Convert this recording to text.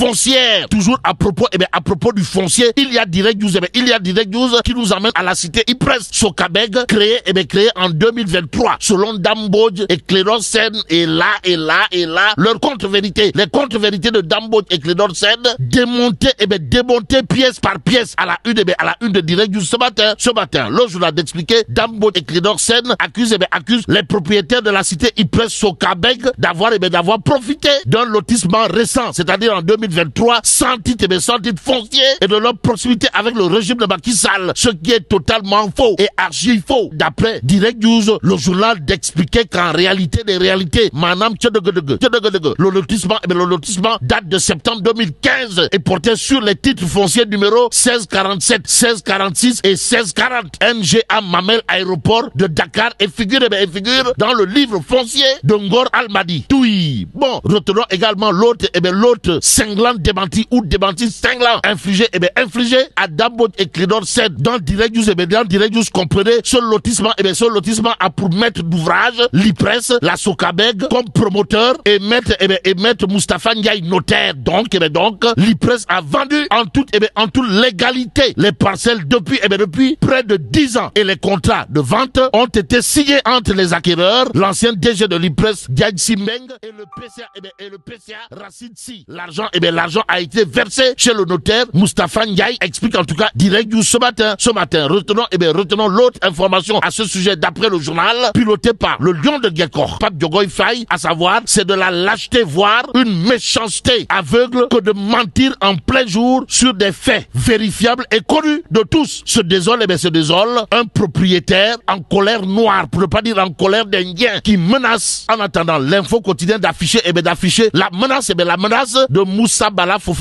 foncière. Toujours à propos, à propos du foncier, il y a Direct News, il y a Direct News qui nous amène à la cité Ypres, Sokabeg, créé en 2023, selon Dambodj et Clédor Sène, et là, leur contre-vérité. Les contre-vérités de Dambodj et Clédor Sène, démontés, pièce par pièce à la une de Direct News ce matin. Le journal d'expliquer, Dambodj et Clédor Sène accusent les propriétaires de la cité Ypres, Sokabeg, d'avoir profité d'un lotissement récent, c'est-à-dire en 2023, sans titre foncier et de leur proximité avec le régime de Macky Sall, ce qui est totalement faux et archi faux. D'après Direct News, le journal d'expliquer qu'en réalité des réalités, le lotissement date de septembre 2015 et portait sur les titres fonciers numéro 1647, 1646 et 1640 NGA Mamel Aéroport de Dakar et figure dans le livre foncier de Ngor Almadi. Oui. Bon, retenons également l'autre cinglant démenti cinglant infligé à Dambodj et Clédor Sène dans Direct News, comprenez, ce lotissement a pour maître d'ouvrage l'Ypres, la Sokabeg comme promoteur et maître Moustapha Ndiaye notaire. Donc l'Ypres a vendu en toute légalité les parcelles depuis près de 10 ans et les contrats de vente ont été signés entre les acquéreurs, l'ancien DG de l'Ypres Diagne Simbeng et le PCA Racine Si. L'argent a été versé chez le notaire Moustapha Ndiaye, explique en tout cas Direct News ce matin. Retenons l'autre information à ce sujet d'après le journal, piloté par le lion de Guécor, Pape Diogoy Faye, à savoir, c'est de la lâcheté, voire une méchanceté aveugle que de mentir en plein jour sur des faits vérifiables et connus de tous. Se désole un propriétaire en colère noire, pour ne pas dire en colère d'Indien, qui menace, en attendant l'info quotidien d'afficher la menace de Moussa Bala Fofana.